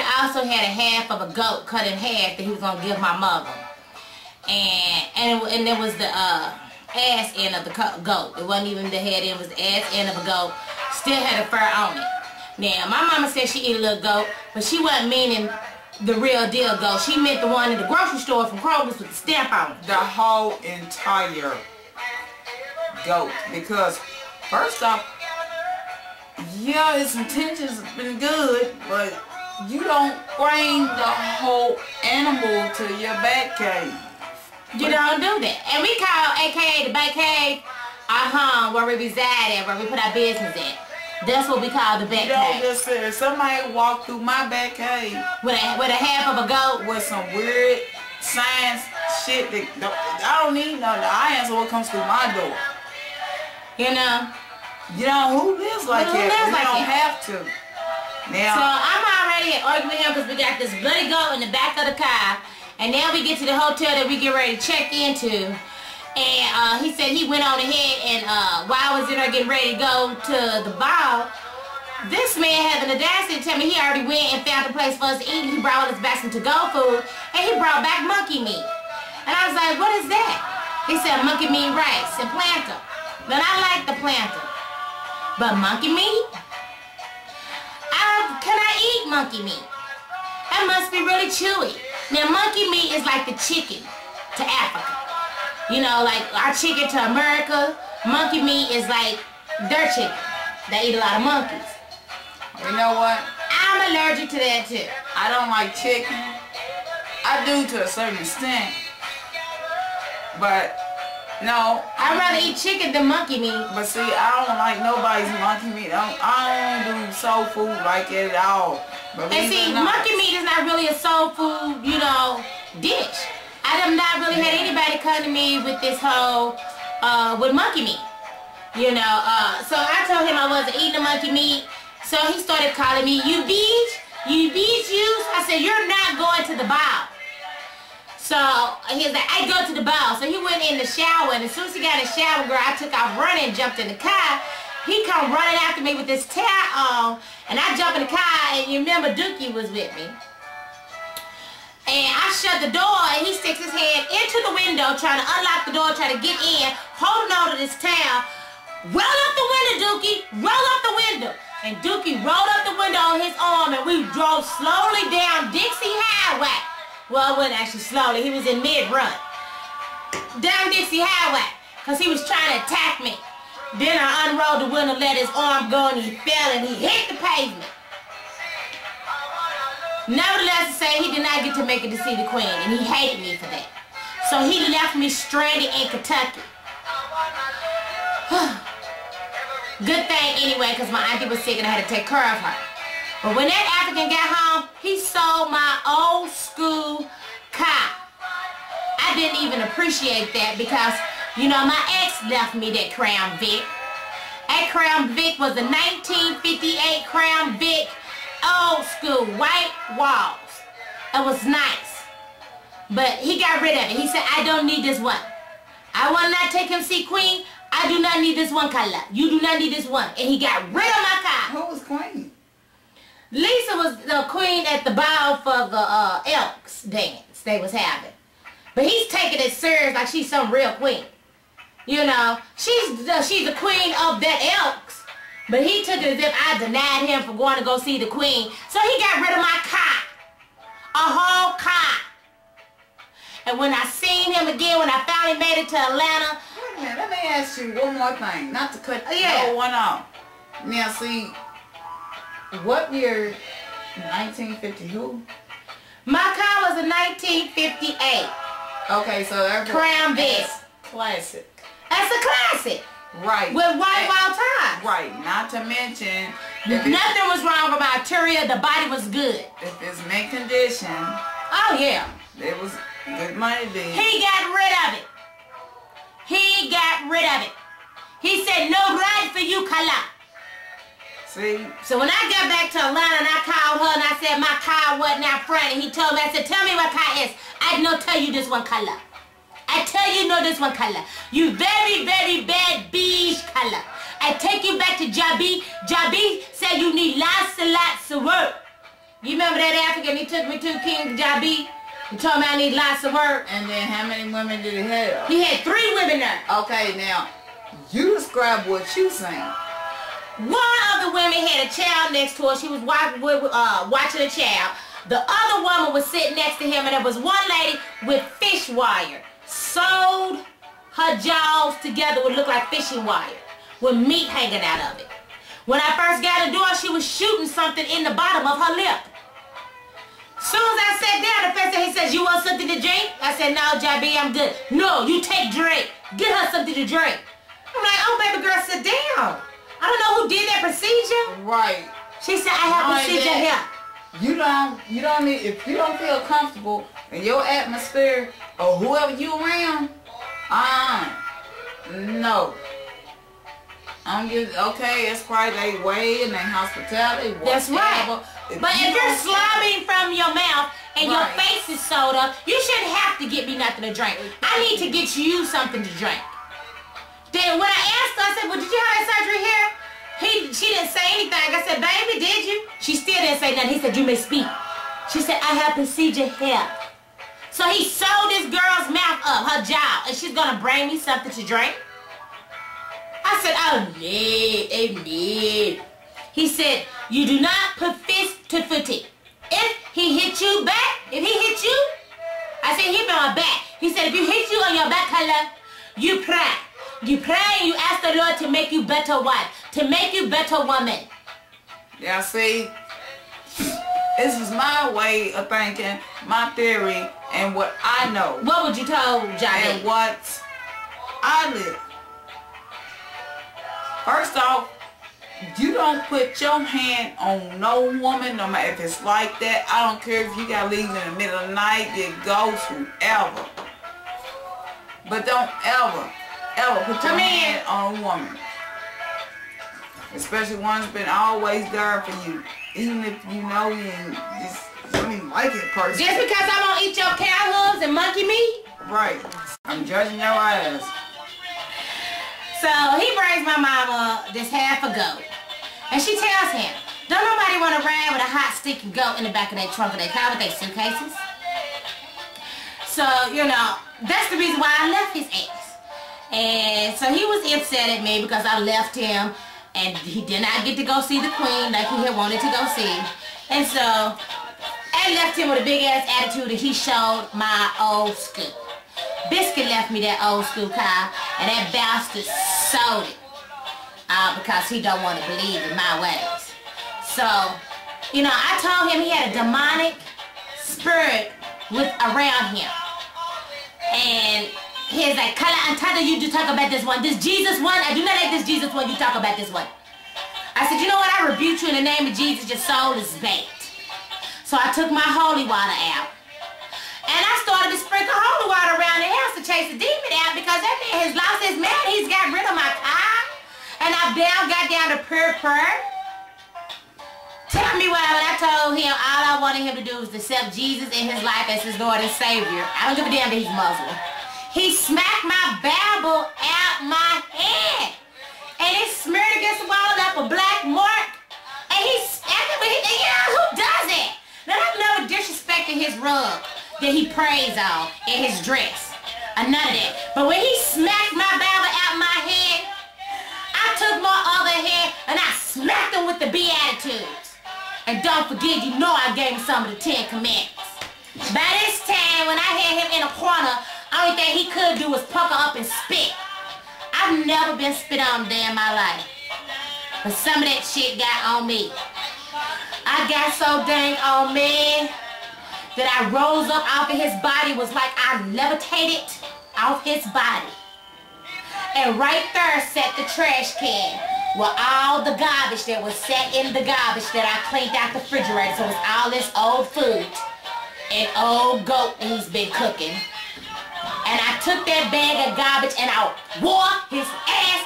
daddy also had a half of a goat cut in half that he was gonna give my mother, and there was the ass end of the goat. It wasn't even the head end; it was the ass end of a goat. Still had a fur on it. Now my mama said she eat a little goat, but she wasn't meaning the real deal goat. She meant the one in the grocery store from Kroger's with the stamp on it. The whole entire goat, because first off, yeah, his intentions have been good, but you don't bring the whole animal to your bat cave. You don't do that. And we call AKA the bat cave our home, where we reside at, where we put our business at. That's what we call the bat cave. You just said somebody walked through my bat cave with a half of a goat with some weird science shit that I don't need none. I answer what comes through my door. You know? Who lives like that? We don't have to. Now, so I'm already arguing with him because we got this bloody goat in the back of the car, and now we get to the hotel that we get ready to check into, and he said he went on ahead, and while I was in there getting ready to go to the ball, this man had the audacity to tell me he already went and found a place for us to eat. He brought us back some to-go food, and he brought back monkey meat. And I was like, what is that? He said monkey meat rice and plantain. But I like the plantain. But monkey meat? Can I eat monkey meat? That must be really chewy. Now monkey meat is like the chicken to Africa. You know, like our chicken to America. Monkey meat is like their chicken. They eat a lot of monkeys. You know what? I'm allergic to that too. I don't like chicken. I do to a certain extent. But no. I'd rather eat chicken than monkey meat. But see, I don't like nobody's monkey meat. I don't do soul food like it at all. And see, monkey meat is not really a soul food, dish. I have not really had anybody come to me with this whole, with monkey meat. So I told him I wasn't eating the monkey meat. So he started calling me, you beach juice. I said, you're not going to the ball. So he was like, I go to the ball. So he went in the shower, and as soon as he got in the shower, girl, I took off running, jumped in the car. He come running after me with this towel on, and I jump in the car, and you remember Dookie was with me. And I shut the door, and he sticks his head into the window, trying to unlock the door, trying to get in, holding on to this towel. Roll up the window, Dookie. Roll up the window. And Dookie rolled up the window on his arm, and we drove slowly down Dixie Highway. Well, it wasn't actually slowly. He was in mid-run. Down Dixie Highway, because he was trying to attack me. Then I unrolled the window, let his arm go, and he fell, and he hit the pavement. Nevertheless, to say, he did not get to make it to see the Queen, and he hated me for that. So he left me stranded in Kentucky. Good thing anyway, because my auntie was sick and I had to take care of her. But when that African got home, he sold my old school car. I didn't even appreciate that because, my ex left me that Crown Vic. That Crown Vic was a 1958 Crown Vic, old school, white walls. It was nice. But he got rid of it. He said, I don't need this one. I will not take him see Queen. I do not need this one color. You do not need this one. And he got rid of my car. Who was Queen? Lisa was the queen at the ball for the Elks dance they was having. But he's taking it serious like she's some real queen. She's the queen of that Elks. But he took it as if I denied him for going to go see the queen. So he got rid of my car. A whole car. And when I seen him again, when I finally made it to Atlanta. Wait a minute, let me ask you one more thing. Not to cut no one off. Now see, what year? 1950 who? My car was a 1958. Okay, so that's Crown Vic. Classic. That's a classic. Right. With white wall tires. Right. Not to mention, nothing was wrong with my interior. The body was good. If it's mint condition. Oh yeah. It was good money then. He got rid of it. He got rid of it. He said no ride for you, Kala. See? So when I got back to Atlanta and I called her and I said my car wasn't out front, and he told me, I said, tell me what car is. I no tell you this one color. I tell you no this one color. You very, very bad beige color. I take you back to Jabi. Jabi said you need lots and lots of work. You remember that African he took me to, King Jabi? He told me I need lots of work. And then how many women did he have? He had 3 women there. Okay, now, you describe what you saying. One of the women had a child next to her. She was watching a child. The other woman was sitting next to him, and there was one lady with fish wire. Sewed her jaws together would look like fishing wire with meat hanging out of it. When I first got the door, she was shooting something in the bottom of her lip. Soon as I sat down, the person he says, "You want something to drink?" I said, "No, Jabi, I'm good." "No, you take drink. Get her something to drink." I'm like, "Oh, baby girl, sit down. I don't know who did that procedure." Right. She said, "I have procedure here." You don't need, if you don't feel comfortable in your atmosphere or whoever you around, no. Okay, it's probably they way and they hospitality. That's right. But if you're slobbing from your mouth and your face is sewed up, you shouldn't have to get me nothing to drink. I need to get you something to drink. Then when I asked her, I said, "Well, did you have that surgery here?" She didn't say anything. I said, "Baby, did you?" She still didn't say nothing. He said, "You may speak." She said, "I have procedure here." So he sewed this girl's mouth up, her jaw, and she's going to bring me something to drink? I said, "Oh, no. He said, "You do not put fist to footy. If he hit you back, if he hit you," I said, "Hit me on my back." He said, "If you hit you on your back, you pray. You pray and you ask the Lord to make you better wife, to make you better woman." Yeah, see, this is my way of thinking, my theory, and what I know. What would you tell Johnny? And what I live. First off, you don't put your hand on no woman, no matter if it's like that. I don't care if you got to leave in the middle of the night, it goes whoever. But don't ever put your hand on a woman. Especially one that's been always there for you. Even if you know you just don't even like it personally. Just because I won't eat your cow hooves and monkey meat? Right. I'm judging your ass. So he brings my mama this half a goat. And she tells him, "Don't nobody want to ride with a hot sticky goat in the back of their trunk of their car with their suitcases." So, you know, that's the reason why I left his ass. And so he was upset at me because I left him and he did not get to go see the queen like he had wanted to go see. And so I left him with a big ass attitude and he showed my old school. Biscuit left me that old school car and that bastard sold it because he don't want to believe in my ways. So, you know, I told him he had a demonic spirit around him. And he's like, "Kala, I'm tired of you to talk about this one. This Jesus one, I do not like this Jesus one. You talk about this one." I said, "You know what? I rebuke you in the name of Jesus. Your soul is baked." So I took my holy water out. And I started to sprinkle holy water around the house to chase the demon out because that man has lost his man. He's got rid of my car. And I got down to prayer. Tell me when I told him all I wanted him to do was to accept Jesus in his life as his Lord and Savior. I don't give a damn that he's Muslim. He smacked my Bible out my head. And it smeared against the wall and left a black mark. And who does it? Now I've never disrespected his rug that he prays on in his dress. None of that. But when he smacked my Bible out my head, I took my other hand and I smacked him with the Beatitudes. And don't forget, you know I gave him some of the 10 Commandments. By this time, when I had him in a corner, only thing he could do was pucker up and spit. I've never been spit on a day in my life. But some of that shit got on me. I got so dang on me that I rose up off of his body. It was like I levitated off his body. And right there sat the trash can with all the garbage that was set in the garbage that I cleaned out the refrigerator. So it was all this old food and old goat that he's been cooking. And I took that bag of garbage and I wore his ass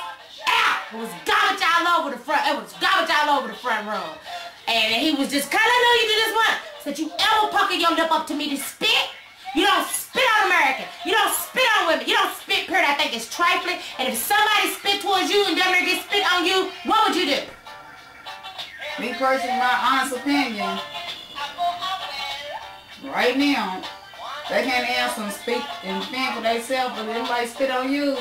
out. It was garbage all over the front. It was garbage all over the front room. And he was just, "Kyle, I know you do this one." Said, "You ever pucker your lip up to me to spit? You don't spit on American. You don't spit on women. You don't spit, period. I think it's trifling. And if somebody spit towards you and doesn't get spit on you, what would you do?" Me personally, my honest opinion, right now, they can't answer and speak and think for themselves, but if anybody spit on you,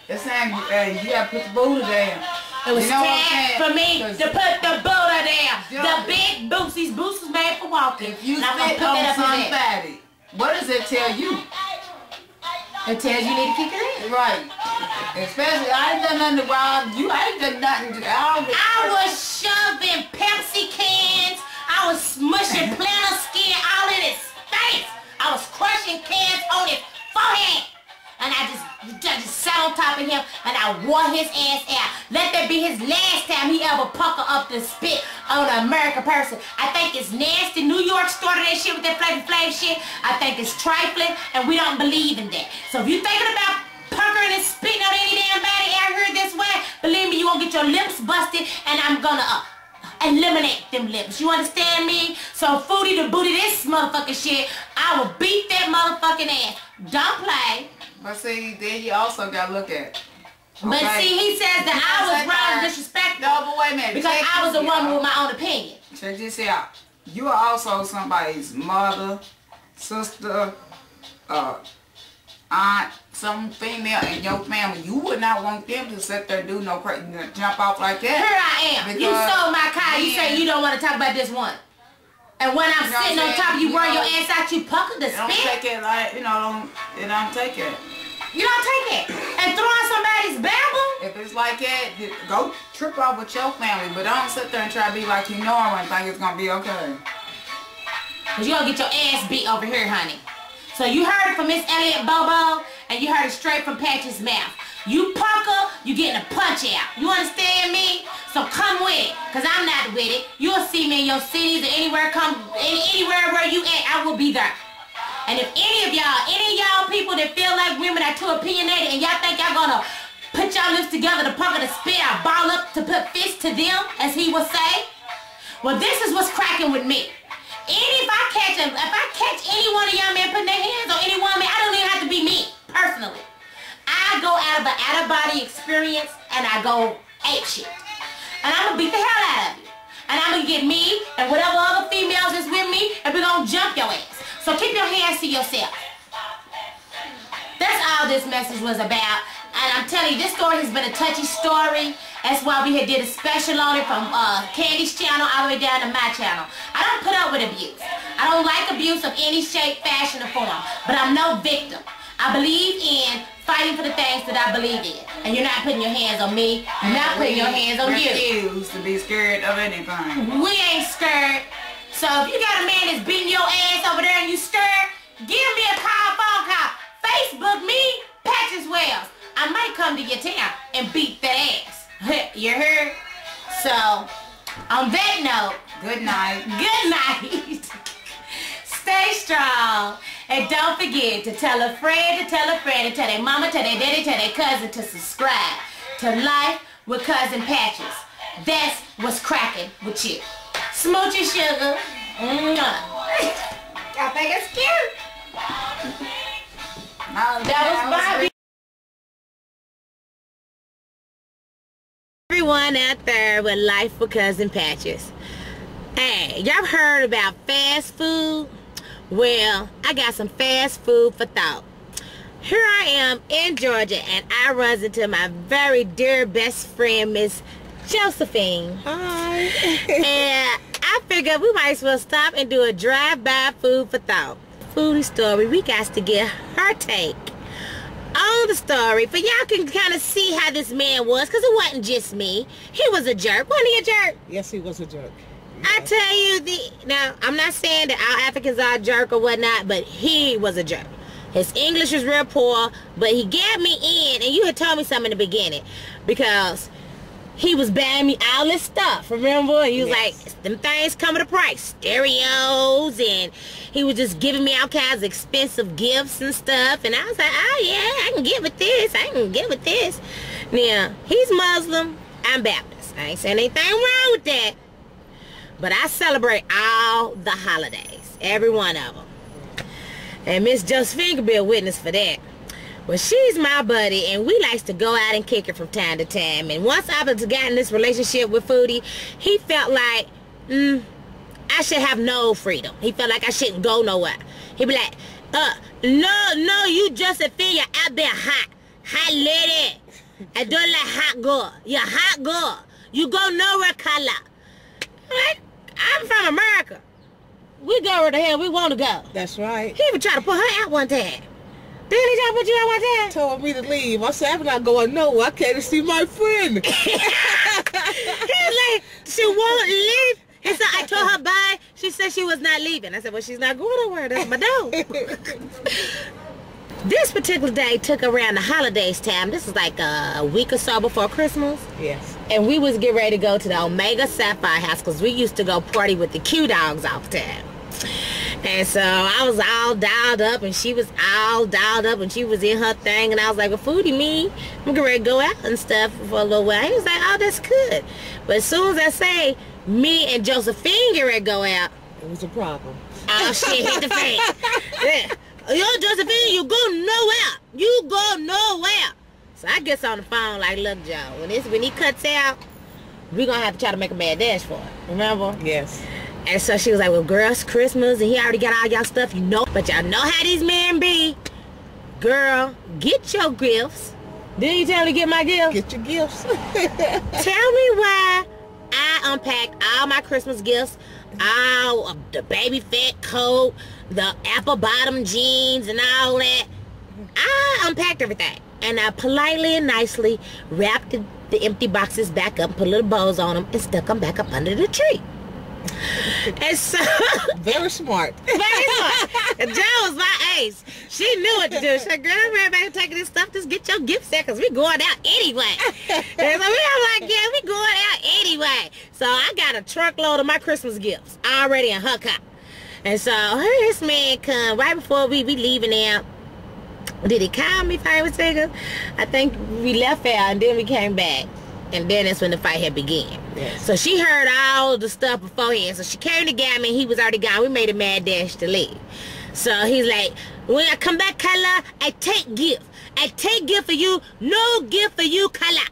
they're saying, hey, you gotta put the Buddha down. It was you know time for me to put the Buddha down. The big boots. These boots was made for walking. If you spit on somebody, what does it tell you? It tells you need to kick it in. Right. Especially, I ain't done nothing wrong. You ain't done nothing. I was shoving Pepsi cans. I was smushing plantar skin all in his face. I was crushing cans on his forehead. And I just sat on top of him and I wore his ass out. Let that be his last time he ever pucker up the spit on an American person. I think it's nasty. New York started that shit with that Flavor shit. I think it's trifling and we don't believe in that. So if you're thinking about puckering and spitting on any damn body out here this way, believe me, you won't get your lips busted and I'm gonna eliminate them lips. You understand me? So Foodie the booty this motherfucking shit, I will beat that motherfucking ass. Don't play. But see, then you also gotta look at. But see, he says that I was wrong and disrespectful. No, but wait a minute. Because I was a woman with my own opinion. Check this out. You are also somebody's mother, sister, aunt, some female in your family. You would not want them to sit there and do no crazy, jump off like that. Here I am. You sold my car. You say you don't want to talk about this one. And when I'm sitting on top of you, wearing your ass out, you pucker the spit. Don't take it like, it don't take it. You don't take it. And throw on somebody's babble? If it's like that, go trip off with your family, but don't sit there and try to be like you normal and think it's going to be okay. Because you're going to get your ass beat over here, honey. So you heard it from Miss Elliott Bobo, and you heard it straight from Patch's mouth. You pucker, you getting a punch out. You understand me? So come with it, because I'm not with it. You'll see me in your cities or anywhere where you at, I will be there. And if any of y'all people that feel like women are too opinionated and y'all think y'all gonna put y'all lips together to pucker the spit or ball up to put fists to them, as he would say, well, this is what's cracking with me. If I catch any one of y'all men putting their hands on any woman, I don't even have to be me, personally. I go out of an out-of-body experience and I go ape shit. And I'm gonna beat the hell out of you. And I'm gonna get me and whatever other females is with me and we're gonna jump your ass. So keep your hands to yourself. That's all this message was about. And I'm telling you, this story has been a touchy story. That's why we had did a special on it from Candy's channel all the way down to my channel. I don't put up with abuse. I don't like abuse of any shape, fashion, or form. But I'm no victim. I believe in fighting for the things that I believe in. And you're not putting your hands on me. I'm not putting your hands on you. Refuse to be scared of anything. We ain't scared. So if you got a man that's beating your ass over there and you scared, give me a phone call. Facebook me, Patches Wells. I might come to your town and beat that ass. You heard? So, on that note, good night. Good night. Stay strong. And don't forget to tell a friend, to tell a friend, to tell their mama, tell their daddy, tell their cousin to subscribe to Life with Cousin Patches. That's what's cracking with you. Smooch your sugar. I think it's cute. That was Bobby. Everyone out there with Life with Cousin Patches. Hey, y'all heard about fast food? Well, I got some fast food for thought. Here I am in Georgia and I runs into my very dear best friend, Miss Josephine. Hi. And I figured we might as well stop and do a drive-by food for thought. Foodie story, we got to get her take on the story, but y'all can kind of see how this man was, because it wasn't just me. He was a jerk. Wasn't he a jerk? Yes, he was a jerk. I tell you, now, I'm not saying that all Africans are a jerk or whatnot, but he was a jerk. His English was real poor, but he got me in, and you had told me something in the beginning, because he was buying me all this stuff, remember? And he was like, them things come at a price. Stereos, and he was just giving me all kinds of expensive gifts and stuff. And I was like, oh yeah, I can get with this. I can get with this. Now, he's Muslim. I'm Baptist. I ain't saying anything wrong with that. But I celebrate all the holidays. Every one of them. And Miss Josephine could be a witness for that. Well, she's my buddy, and we likes to go out and kick it from time to time. And once I've gotten this relationship with Foodie, he felt like, I should have no freedom. He felt like I shouldn't go nowhere. He'd be like, no, you Josephine, you're out there hot lady. I don't like hot girl. You're a hot girl. You go nowhere, Kala. I'm from America. We go where the hell we want to go. That's right. He even tried to put her out one time. Didn't he try to put you out one time? Told me to leave. I said, I'm not going nowhere. I can't see my friend. He was like, she won't leave. He said, I told her bye. She said she was not leaving. I said, well, she's not going nowhere. That's my dog. This particular day took around the holidays time. This is like a week or so before Christmas. Yes. And we was getting ready to go to the Omega Sapphire house because we used to go party with the Q dogs all the time. And so I was all dialed up and she was all dialed up and she was in her thing. And I was like, well, Foodie, me, I'm getting ready to go out and stuff for a little while. He was like, oh, that's good. But as soon as I say me and Josephine get ready to go out, it was a problem. Oh, shit, hit the fan. Yeah. Yo, Josephine, you go nowhere. You go nowhere. So I gets on the phone like, look, Joe, when he cuts out, we're going to have to try to make a mad dash for it. Remember? Yes. And so she was like, well, girl, it's Christmas, and he already got all y'all stuff, you know. But y'all know how these men be. Girl, get your gifts. Didn't you tell me to get my gifts? Get your gifts. Tell me why I unpacked all my Christmas gifts, all of the baby fat coat, the apple bottom jeans and all that. I unpacked everything. And I politely and nicely wrapped the empty boxes back up, put little bows on them, and stuck them back up under the tree. And so... Very smart. Very smart. And Jo was my ace. She knew what to do. She said, girl, everybody taking this stuff, just get your gift set, because we going out anyway. And so we were like, yeah, we going out anyway. So I got a truckload of my Christmas gifts already in her car. And so this man come right before we leaving out. Did he call me if I was thinking? I think we left out and then we came back. And then that's when the fight had began. Yes. So she heard all the stuff beforehand. So she came to get me and he was already gone. We made a mad dash to leave. So he's like, when I come back, Kala, I take gift. I take gift for you. No gift for you, Kala.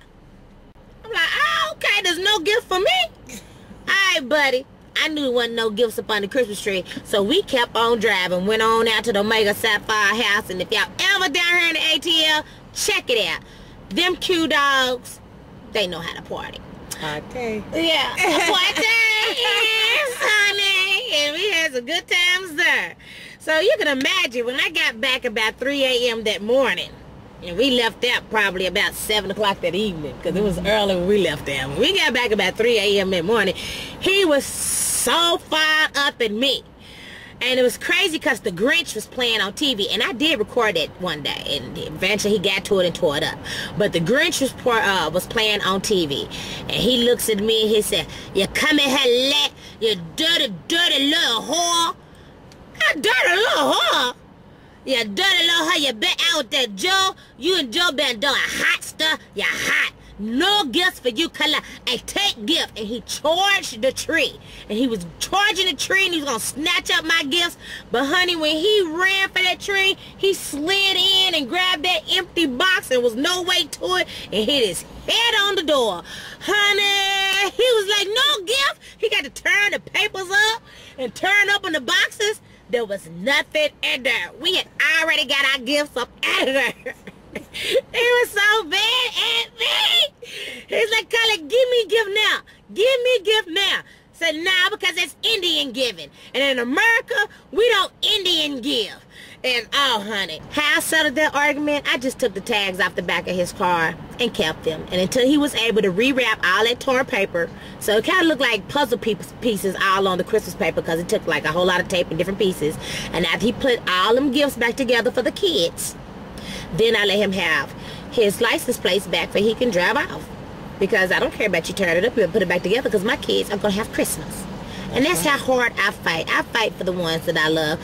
I'm like, oh, okay, there's no gift for me. All right, buddy. I knew there wasn't no gifts up on the Christmas tree. So we kept on driving. Went on out to the Omega Sapphire house. And if y'all ever down here in the ATL, check it out. Them Q dogs, they know how to party. Party. Yeah. Party. Yes, honey. And we had some good times there. So you can imagine when I got back about 3 a.m. that morning. And we left out probably about 7 o'clock that evening. Because it was early when we left there. When we got back about 3 a.m. that morning, he was so fired up at me. And it was crazy because the Grinch was playing on TV. And I did record it one day. And eventually he got to it and tore it up. But the Grinch was playing on TV. And he looks at me and he said, you come in here late, you dirty, dirty little whore. A dirty little whore? You dirty little whore, you been out there, Joe. You and Joe been doing hot stuff. You're hot. No gifts for you, Kala. I take gift. And he charged the tree. And he was charging the tree and he was going to snatch up my gifts. But honey, when he ran for that tree, he slid in and grabbed that empty box and was no way to it and hit his head on the door. Honey, he was like, no gift. He got to turn the papers up and turn open the boxes. There was nothing in there. We had already got our gifts up out of there. He was so bad at me. He's like, Kala, give me gift now. Give me gift now. Said, nah, because that's Indian giving. And in America, we don't Indian give. And, oh, honey, how I settled that argument, I just took the tags off the back of his car and kept them. And until he was able to rewrap all that torn paper, so it kind of looked like puzzle pieces all on the Christmas paper because it took like a whole lot of tape and different pieces. And after he put all them gifts back together for the kids, then I let him have his license plates back so he can drive off. Because I don't care about you turning it up and put it back together because my kids are going to have Christmas. And that's how hard I fight. I fight for the ones that I love.